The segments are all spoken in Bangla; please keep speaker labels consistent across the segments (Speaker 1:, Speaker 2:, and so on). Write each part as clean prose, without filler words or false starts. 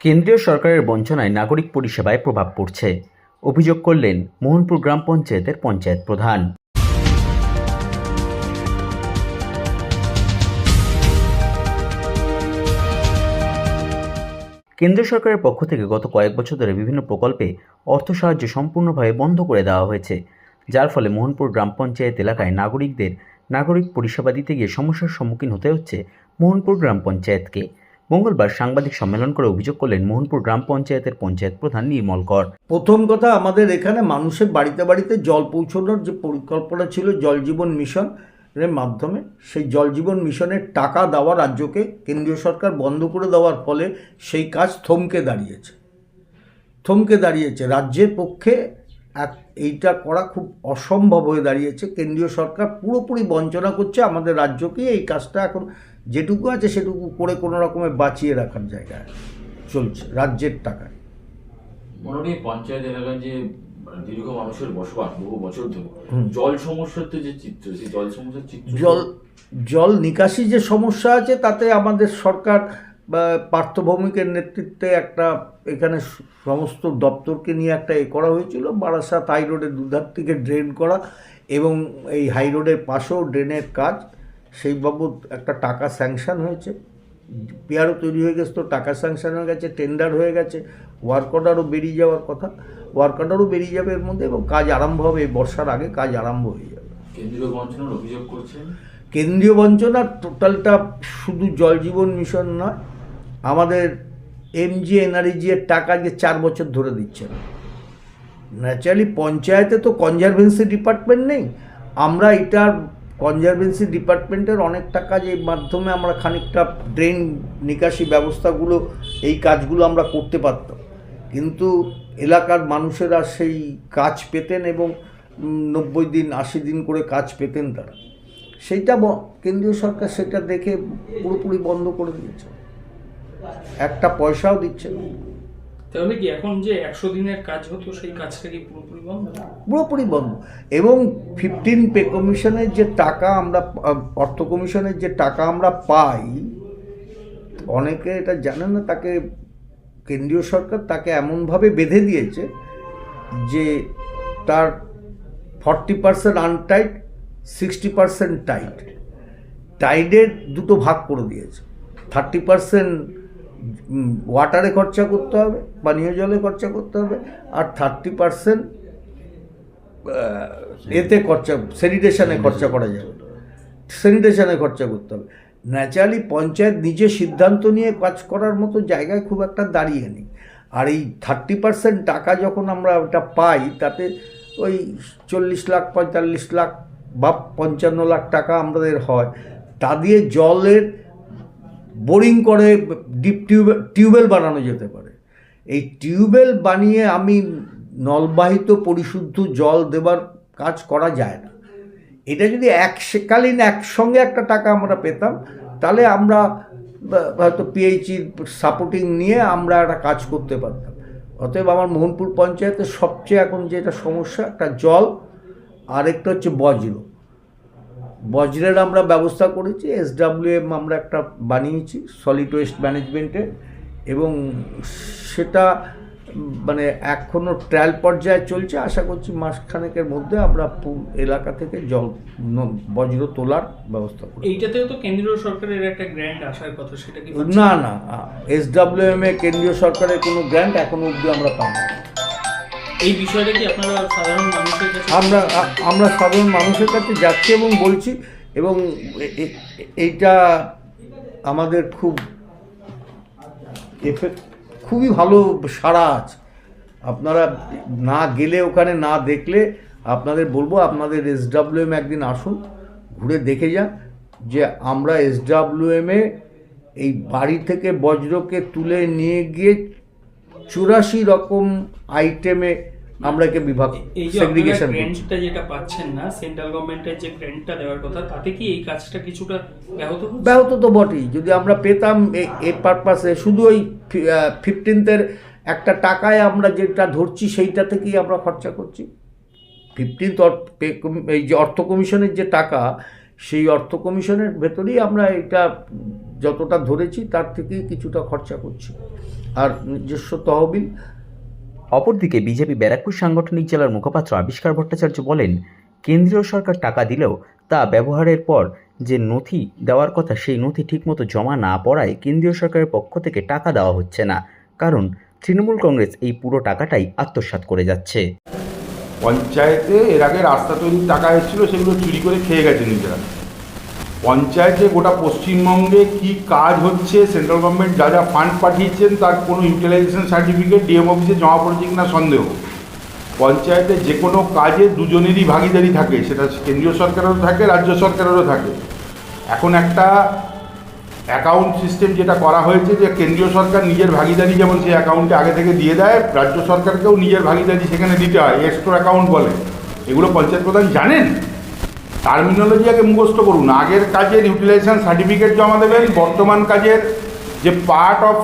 Speaker 1: কেন্দ্রীয় সরকারের বঞ্চনায় নাগরিক পরিষেবায় প্রভাব পড়ছে, অভিযোগ করলেন মোহনপুর গ্রাম পঞ্চায়েতের পঞ্চায়েত প্রধান। কেন্দ্র সরকারের পক্ষ থেকে গত কয়েক বছর ধরে বিভিন্ন প্রকল্পে অর্থ সাহায্য সম্পূর্ণভাবে বন্ধ করে দেওয়া হয়েছে, যার ফলে মোহনপুর গ্রাম পঞ্চায়েত এলাকায় নাগরিকদের নাগরিক পরিষেবা দিতে গিয়ে সমস্যার সম্মুখীন হতে হচ্ছে মোহনপুর গ্রাম পঞ্চায়েতকে। মঙ্গলবার সাংবাদিক সম্মেলন করে অভিযোগ করলেন মোহনপুর গ্রাম পঞ্চায়েতের পঞ্চায়েত প্রধান নির্মল কর।
Speaker 2: প্রথম কথা, আমাদের এখানে মানুষের বাড়িতে বাড়িতে জল পৌঁছানোর যে পরিকল্পনা ছিল জল জীবন মিশনের মাধ্যমে, সেই জল জীবন মিশনের টাকা দেওয়া রাজ্যকে কেন্দ্রীয় সরকার বন্ধ করে দেওয়ার ফলে সেই কাজ থমকে দাঁড়িয়েছে। রাজ্যের পক্ষে এইটা করা খুব অসম্ভব হয়ে দাঁড়িয়েছে। কেন্দ্রীয় সরকার পুরোপুরি বঞ্চনা করছে আমাদের রাজ্যকে। এই কাজটা এখন যেটুকু আছে সেটুকু করে কোনো রকমে বাঁচিয়ে রাখার জায়গায় চলছে রাজ্যের টাকায়।
Speaker 3: মনে পঞ্চায়েত এলাকায় যে দীর্ঘ মানুষের বসবাস বহু বছর ধরে, জল সমস্যার তো যে চিত্র, সেই জল সমস্যার চিত্র,
Speaker 2: জল নিকাশি যে সমস্যা আছে, তাতে আমাদের সরকার পার্থ ভৌমিকের নেতৃত্বে একটা এখানে সমস্ত দপ্তরকে নিয়ে একটা করা হয়েছিল। বারাসাত হাই রোডের দুধার থেকে ড্রেন করা এবং এই হাই রোডের পাশেও ড্রেনের কাজ, সেই বাবদ একটা টাকা স্যাংশন হয়েছে। পিআরও তৈরি হয়ে গেছে, তো টাকা স্যাংশন হয়ে গেছে, টেন্ডার হয়ে গেছে, ওয়ার্ক অর্ডারও বেরিয়ে যাওয়ার কথা, ওয়ার্ক অর্ডারও বেরিয়ে যাবে এর মধ্যে, এবং কাজ আরম্ভ হবে। এই বর্ষার আগে কাজ আরম্ভ হয়ে যাবে।
Speaker 3: কেন্দ্রীয় বঞ্চনার অভিযোগ করছেন।
Speaker 2: কেন্দ্রীয় বঞ্চনার টোটালটা শুধু জল জীবন মিশন নয়, আমাদের এমজি এনআরইজি এর টাকা যে 4 বছর ধরে দিচ্ছে না। ন্যাচারালি পঞ্চায়েতে তো কনজারভেন্সি ডিপার্টমেন্ট নেই, আমরা এটার কনজারভেন্সি ডিপার্টমেন্টের অনেক টাকা যে মাধ্যমে আমরা খানিকটা ড্রেন নিকাশি ব্যবস্থাগুলো, এই কাজগুলো আমরা করতে পারতাম, কিন্তু এলাকার মানুষেরা সেই কাজ পেতেন এবং 90 দিন 80 দিন করে কাজ পেতেন তারা। সেইটা কেন্দ্রীয় সরকার সেটা দেখে পুরোপুরি বন্ধ করে দিয়েছে, একটা পয়সাও দিচ্ছে না।
Speaker 4: তাহলে কি এখন যে 100 দিনের কাজ হতো সেই কাজটা কি
Speaker 2: পুরোপুরি বন্ধ? এবং 15 পে কমিশনের যে টাকা আমরা, অর্থ কমিশনের যে টাকা আমরা পাই, অনেকে এটা জানেন না, তাকে কেন্দ্রীয় সরকার তাকে এমনভাবে বেঁধে দিয়েছে যে তার 40% আনটাইট, 60% টাইট। টাইডের দুটো ভাগ করে দিয়েছে। 30% ওয়াটারে খরচা করতে হবে, পানীয় জলে খরচা করতে হবে, আর 30% এতে খরচা, স্যানিটেশনে খরচা করা যাবে, স্যানিটেশনে খরচা করতে হবে। ন্যাচারালি পঞ্চায়েত নিজে সিদ্ধান্ত নিয়ে কাজ করার মতো জায়গায় খুব একটা দাঁড়িয়ে নেই। আর এই 30% টাকা যখন আমরা ওটা পাই, তাতে ওই 40 লাখ 45 লাখ বা 55 লাখ টাকা আমাদের হয়। তা দিয়ে জলের বোরিং করে ডিপ টিউবওয়েল বানানো যেতে পারে। এই টিউবওয়েল বানিয়ে আমি নলবাহিত পরিশুদ্ধ জল দেবার কাজ করা যায় না। এটা যদি এককালীন একসঙ্গে একটা টাকা আমরা পেতাম, তাহলে আমরা হয়তো পিএইচির সাপোর্টিং নিয়ে আমরা একটা কাজ করতে পারতাম। অতএব আমার মোহনপুর পঞ্চায়েতের সবচেয়ে এখন যেটা সমস্যা, একটা জল, আর একটা হচ্ছে বজ্রের আমরা ব্যবস্থা করেছি। SWM আমরা একটা বানিয়েছি সলিড ওয়েস্ট ম্যানেজমেন্টের, এবং সেটা মানে এখনও ট্রায়াল পর্যায়ে চলছে। আশা করছি মাসখানেকের মধ্যে আমরা এলাকা থেকে বজ্র তোলার ব্যবস্থা করি।
Speaker 4: এইটাতেও তো কেন্দ্রীয় সরকারের একটা গ্র্যান্ট আসার কথা, সেটা কি?
Speaker 2: না, SWM এ কেন্দ্রীয় সরকারের কোনো গ্র্যান্ট এখনো অবধি আমরা পাই না।
Speaker 4: এই বিষয়টা কি আপনারা সাধারণ মানুষের কাছে?
Speaker 2: আমরা সাধারণ মানুষের কাছে যাচ্ছি এবং বলছি, এবং এইটা আমাদের খুবই ভালো সাড়া আছে। আপনারা না গেলে, ওখানে না দেখলে, আপনাদের বলবো, আপনাদের SWM একদিন আসুন, ঘুরে দেখে যান যে আমরা SWM এ এই বাড়ি থেকে বজ্রকে তুলে নিয়ে গিয়ে 84 রকম আইটেমে আমরা একে বিভাগ, সেগ্রিগেশন করছি।
Speaker 4: যেটা পাচ্ছেন না, সেন্ট্রাল গভর্নমেন্টের যে গ্র্যান্টটা দেওয়ার কথা, তাতে কি এই কাজটা কিছুটা
Speaker 2: ব্যাহত তো বটেই। যদি আমরা পেতাম এই পারপাসে, শুধু ওই 15th একটা টাকায় আমরা যেটা ধরছি সেইটা থেকেই আমরা খরচা করছি। 15th এই যে অর্থ কমিশনের যে টাকা, সেই অর্থ কমিশনের ভেতরেই আমরা এটা যতটা ধরেছি তার থেকেই কিছুটা খরচা করছি। আর নিজস্ব তহবিল।
Speaker 1: অপরদিকে বিজেপি ব্যারাকপুর সাংগঠনিক জেলার মুখপাত্র আবিষ্কার ভট্টাচার্য বলেন, কেন্দ্রীয় সরকার টাকা দিলেও তা ব্যবহারের পর যে নথি দেওয়ার কথা সেই নথি ঠিকমতো জমা না পড়ায় কেন্দ্রীয় সরকারের পক্ষ থেকে টাকা দেওয়া হচ্ছে না, কারণ তৃণমূল কংগ্রেস এই পুরো টাকাটাই আত্মসাৎ করে যাচ্ছে।
Speaker 5: পঞ্চায়েতে এর আগে রাস্তা তৈরির টাকা এসেছিলো, সেগুলো চুরি করে খেয়ে গেছে নিজেরা। পঞ্চায়েতে গোটা পশ্চিমবঙ্গে কি কাজ হচ্ছে, সেন্ট্রাল গভর্নমেন্ট যা যা ফান্ড পাঠিয়েছেন তার কোনো ইউটিলাইজেশন সার্টিফিকেট ডিএম অফিসে জমা পড়েছে কিনা সন্দেহ। পঞ্চায়েতে যে কোনো কাজে দুজনেরই ভাগিদারি থাকে, সেটা কেন্দ্রীয় সরকারেরও থাকে, রাজ্য সরকারেরও থাকে। এখন একটা অ্যাকাউন্ট সিস্টেম যেটা করা হয়েছে, যে কেন্দ্রীয় সরকার নিজের ভাগিদারি যেমন সেই অ্যাকাউন্টে আগে থেকে দিয়ে দেয়, রাজ্য সরকারকেও নিজের ভাগিদারি সেখানে দিতে হয়, এক্সট্রা অ্যাকাউন্ট বলে। এগুলো পঞ্চায়েত প্রধান জানেন? টার্মিনোলজি আগে মুখস্থ করুন। আগের কাজের ইউটিলাইজেশন সার্টিফিকেট জমা দেবেন, বর্তমান কাজের যে পার্ট অফ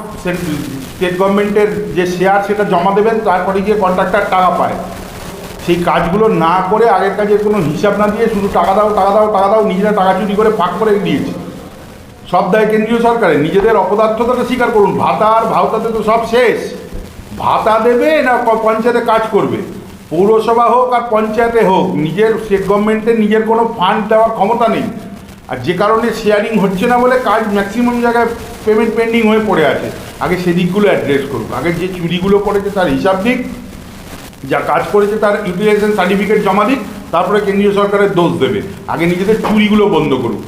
Speaker 5: স্টেট গভর্নমেন্টের যে শেয়ার সেটা জমা দেবেন, তারপরে গিয়ে কন্ট্রাক্টর টাকা পায়। সেই কাজগুলো না করে আগের কাজের কোনো হিসাব না দিয়ে শুধু টাকা দাও টাকা দাও টাকা দাও, নিজেরা টাকা চুরি করে ফাঁক করে দিয়েছে। সব দায় কেন্দ্রীয় সরকারের, নিজেদের অপদার্থতাটা স্বীকার করুন। ভাতা আর ভাওতাতে তো সব শেষ। ভাতা দেবে না পঞ্চায়েতে কাজ করবে, পৌরসভা হোক আর পঞ্চায়েতে হোক, নিজের স্টেট গভর্নমেন্টের নিজের কোনো ফান্ড দেওয়ার ক্ষমতা নেই। আর যে কারণে শেয়ারিং হচ্ছে না বলে কাজ ম্যাক্সিমাম জায়গায় পেমেন্ট পেন্ডিং হয়ে পড়ে আছে। আগে সেদিকগুলো অ্যাড্রেস করুক, আগে যে চুরিগুলো করেছে তার হিসাব দিক, যা কাজ করেছে তার ইউটিলাইজেশন সার্টিফিকেট জমা দিক, তারপরে কেন্দ্রীয় সরকারের দোষ দেবে। আগে নিজেদের চুরিগুলো বন্ধ করুক।